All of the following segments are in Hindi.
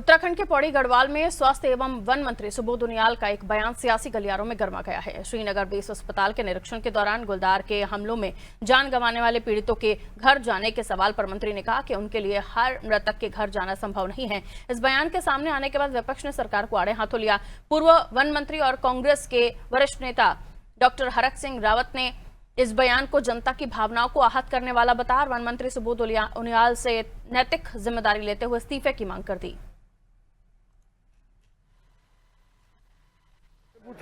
उत्तराखंड के पौड़ी गढ़वाल में स्वास्थ्य एवं वन मंत्री सुबोध उनियाल का एक बयान सियासी गलियारों में गर्मा गया है। श्रीनगर बेस अस्पताल के निरीक्षण के दौरान गुलदार के हमलों में जान गंवाने वाले पीड़ितों के घर जाने के सवाल पर मंत्री ने कहा कि उनके लिए हर मृतक के घर जाना संभव नहीं है। इस बयान के सामने आने के बाद विपक्ष ने सरकार को आड़े हाथों लिया। पूर्व वन मंत्री और कांग्रेस के वरिष्ठ नेता डॉक्टर हरक सिंह रावत ने इस बयान को जनता की भावनाओं को आहत करने वाला बताया। वन मंत्री सुबोध उनियाल से नैतिक जिम्मेदारी लेते हुए इस्तीफे की मांग कर दी।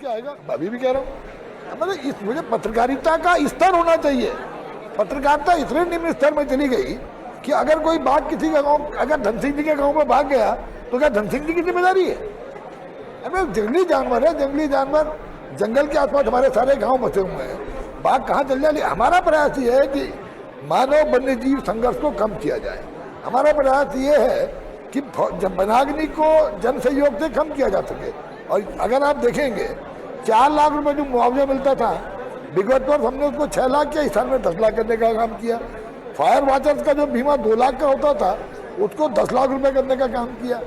आएगा, अभी भी कह रहा हूँ, मतलब इस मुझे पत्रकारिता का स्तर होना चाहिए। पत्रकारिता इतने निम्न स्तर में चली गई कि अगर कोई बात किसी का गांव, अगर धन सिंह जी के गांव में भाग गया तो क्या धन सिंह जी की जिम्मेदारी है? अरे जंगली जानवर है, जंगली जानवर, जंगल के आसपास हमारे सारे गांव बसे हुए हैं, बाघ कहाँ चल जाए? हमारा प्रयास ये है कि मानव वन्य जीव संघर्ष को कम किया जाए। हमारा प्रयास ये है कि वनाग्नि को जन सहयोग से कम किया जा सके। और अगर आप देखेंगे 4 लाख रुपए जो मुआवजा मिलता था, विगत वर्ष हमने उसको 6 लाख किया, इस साल में 10 लाख करने का काम किया। फायर वॉचर्स का जो बीमा 2 लाख का होता था उसको 10 लाख रुपए करने का काम किया।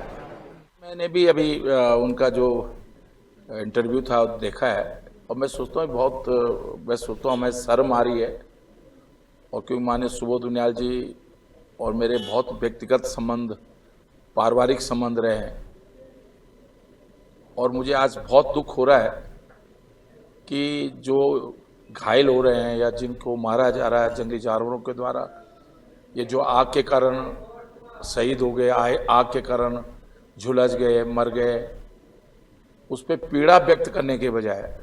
मैंने भी अभी उनका जो इंटरव्यू था देखा है और मैं सोचता हूँ हमें शर्म आ रही है। और क्योंकि माननीय सुबोध उनियाल जी और मेरे बहुत व्यक्तिगत संबंध, पारिवारिक संबंध रहे हैं और मुझे आज बहुत दुख हो रहा है कि जो घायल हो रहे हैं या जिनको मारा जा रहा है जंगली जानवरों के द्वारा, ये जो आग के कारण शहीद हो गए, आग के कारण झुलस गए, मर गए, उस पर पीड़ा व्यक्त करने के बजाय,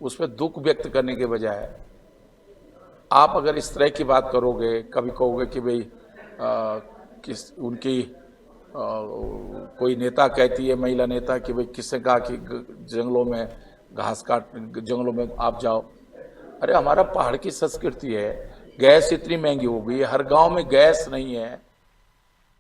उस पर दुख व्यक्त करने के बजाय आप अगर इस तरह की बात करोगे, कभी कहोगे कि भाई उनकी कोई नेता कहती है, महिला नेता, कि भाई किसने कहा कि जंगलों में घास काट, जंगलों में आप जाओ। अरे हमारा पहाड़ की संस्कृति है, गैस इतनी महंगी हो गई है, हर गांव में गैस नहीं है।